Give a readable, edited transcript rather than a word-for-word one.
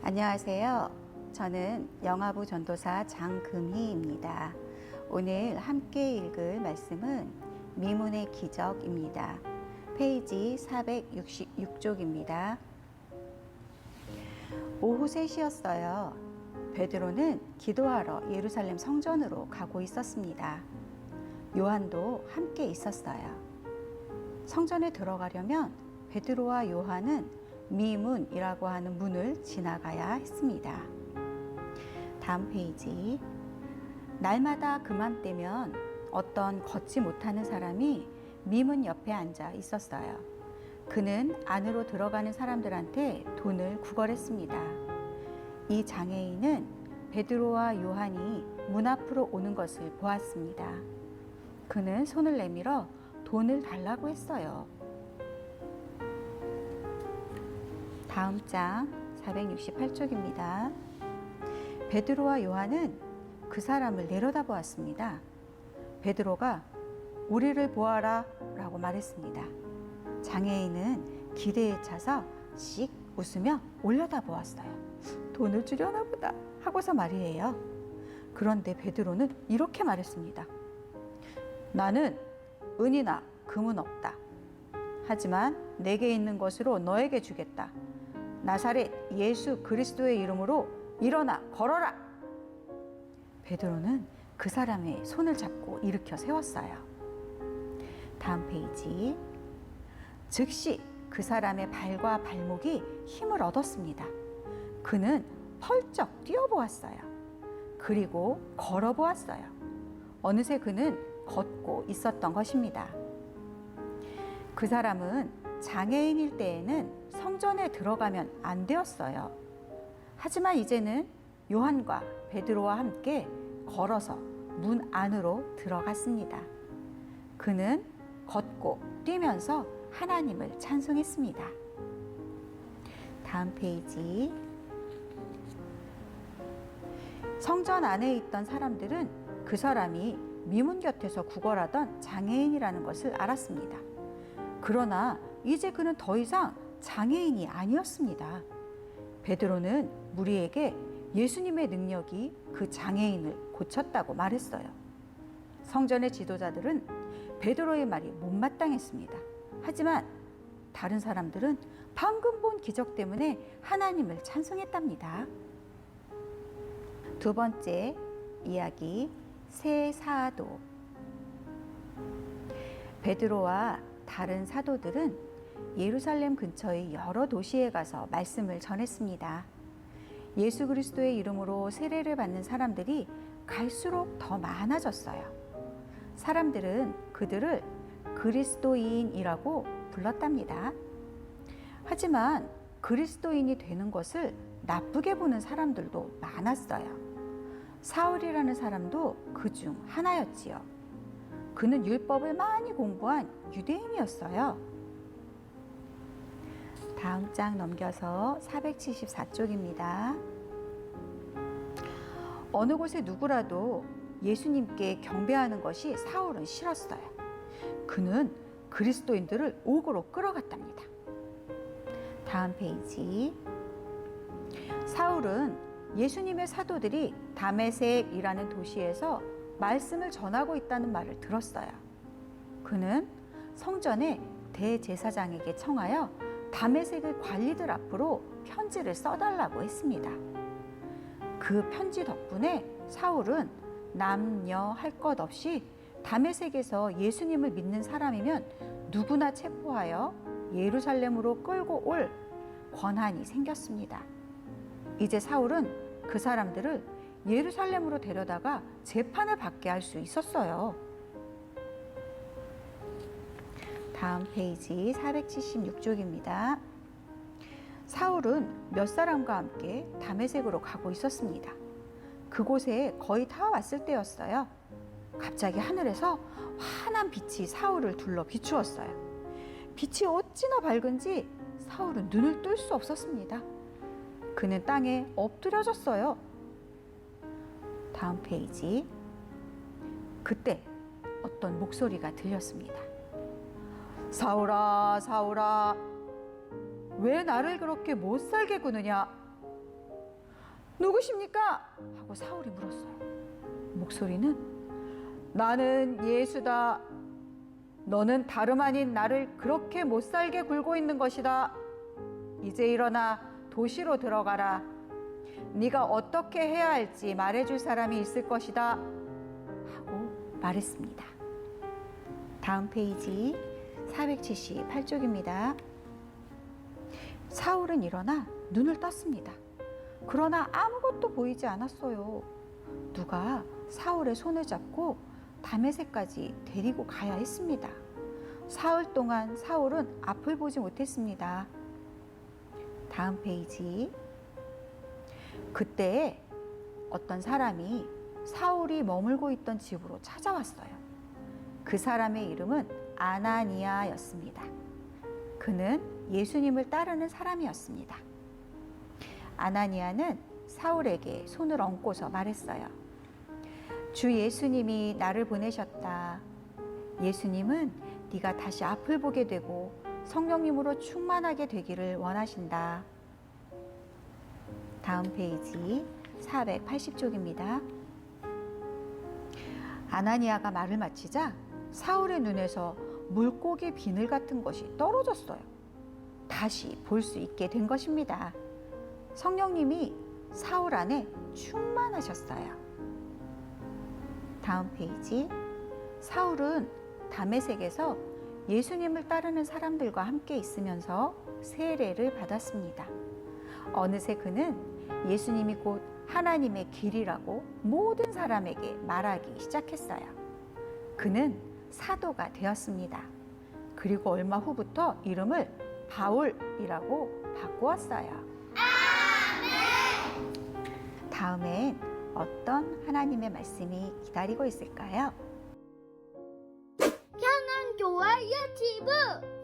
안녕하세요. 저는 영화부 전도사 장금희입니다. 오늘 함께 읽을 말씀은 미문의 기적입니다. 페이지 466쪽입니다. 오후 3시였어요. 베드로는 기도하러 예루살렘 성전으로 가고 있었습니다. 요한도 함께 있었어요. 성전에 들어가려면 베드로와 요한은 미문이라고 하는 문을 지나가야 했습니다. 다음 페이지. 날마다 그맘때면 어떤 걷지 못하는 사람이 미문 옆에 앉아 있었어요. 그는 안으로 들어가는 사람들한테 돈을 구걸했습니다. 이 장애인은 베드로와 요한이 문 앞으로 오는 것을 보았습니다. 그는 손을 내밀어 돈을 달라고 했어요. 다음 장 468쪽입니다. 베드로와 요한은 그 사람을 내려다보았습니다. 베드로가 우리를 보아라 라고 말했습니다. 장애인은 기대에 차서 씩 웃으며 올려다보았어요. 돈을 주려나 보다 하고서 말이에요. 그런데 베드로는 이렇게 말했습니다. 나는 은이나 금은 없다. 하지만 내게 있는 것으로 너에게 주겠다. 나사렛 예수 그리스도의 이름으로 일어나 걸어라. 베드로는 그 사람의 손을 잡고 일으켜 세웠어요. 다음 페이지. 즉시 그 사람의 발과 발목이 힘을 얻었습니다. 그는 펄쩍 뛰어보았어요. 그리고 걸어보았어요. 어느새 그는 걷고 있었던 것입니다. 그 사람은 장애인일 때에는 성전에 들어가면 안 되었어요. 하지만 이제는 요한과 베드로와 함께 걸어서 문 안으로 들어갔습니다. 그는 걷고 뛰면서 하나님을 찬송했습니다. 다음 페이지. 성전 안에 있던 사람들은 그 사람이 미문 곁에서 구걸하던 장애인이라는 것을 알았습니다. 그러나 이제 그는 더 이상 장애인이 아니었습니다. 베드로는 무리에게 예수님의 능력이 그 장애인을 고쳤다고 말했어요. 성전의 지도자들은 베드로의 말이 못마땅했습니다. 하지만 다른 사람들은 방금 본 기적 때문에 하나님을 찬송했답니다. 두 번째 이야기, 새 사도. 베드로와 다른 사도들은 예루살렘 근처의 여러 도시에 가서 말씀을 전했습니다. 예수 그리스도의 이름으로 세례를 받는 사람들이 갈수록 더 많아졌어요. 사람들은 그들을 그리스도인이라고 불렀답니다. 하지만 그리스도인이 되는 것을 나쁘게 보는 사람들도 많았어요. 사울이라는 사람도 그중 하나였지요. 그는 율법을 많이 공부한 유대인이었어요. 다음 장 넘겨서 474쪽입니다. 어느 곳에 누구라도 예수님께 경배하는 것이 사울은 싫었어요. 그는 그리스도인들을 옥으로 끌어갔답니다. 다음 페이지. 사울은 예수님의 사도들이 다메섹이라는 도시에서 말씀을 전하고 있다는 말을 들었어요. 그는 성전의 대제사장에게 청하여 다메섹의 관리들 앞으로 편지를 써달라고 했습니다. 그 편지 덕분에 사울은 남녀 할 것 없이 다메섹에서 예수님을 믿는 사람이면 누구나 체포하여 예루살렘으로 끌고 올 권한이 생겼습니다. 이제 사울은 그 사람들을 예루살렘으로 데려다가 재판을 받게 할 수 있었어요. 다음 페이지 476쪽입니다. 사울은 몇 사람과 함께 다메섹으로 가고 있었습니다. 그곳에 거의 다 왔을 때였어요. 갑자기 하늘에서 환한 빛이 사울을 둘러 비추었어요. 빛이 어찌나 밝은지 사울은 눈을 뜰 수 없었습니다. 그는 땅에 엎드려졌어요. 다음 페이지. 그때 어떤 목소리가 들렸습니다. 사울아, 사울아, 왜 나를 그렇게 못살게 구느냐? 누구십니까? 하고 사울이 물었어요. 목소리는 나는 예수다. 너는 다름 아닌 나를 그렇게 못살게 굴고 있는 것이다. 이제 일어나 도시로 들어가라. 네가 어떻게 해야 할지 말해줄 사람이 있을 것이다. 하고 말했습니다. 다음 페이지 478쪽입니다. 사울은 일어나 눈을 떴습니다. 그러나 아무것도 보이지 않았어요. 누가 사울의 손을 잡고 다메섹까지 데리고 가야 했습니다. 사흘 동안 사울은 앞을 보지 못했습니다. 다음 페이지. 그때 어떤 사람이 사울이 머물고 있던 집으로 찾아왔어요. 그 사람의 이름은 아나니아였습니다. 그는 예수님을 따르는 사람이었습니다. 아나니아는 사울에게 손을 얹고서 말했어요. 주 예수님이 나를 보내셨다. 예수님은 네가 다시 앞을 보게 되고 성령님으로 충만하게 되기를 원하신다. 다음 페이지 480쪽입니다. 아나니아가 말을 마치자 사울의 눈에서 물고기 비늘 같은 것이 떨어졌어요. 다시 볼 수 있게 된 것입니다. 성령님이 사울 안에 충만하셨어요. 다음 페이지. 사울은 다메섹에서 예수님을 따르는 사람들과 함께 있으면서 세례를 받았습니다. 어느새 그는 예수님이 곧 하나님의 길이라고 모든 사람에게 말하기 시작했어요. 그는 사도가 되었습니다. 그리고 얼마 후부터 이름을 바울이라고 바꾸었어요. 다음엔 어떤 하나님의 말씀이 기다리고 있을까요? 편안교회 유튜브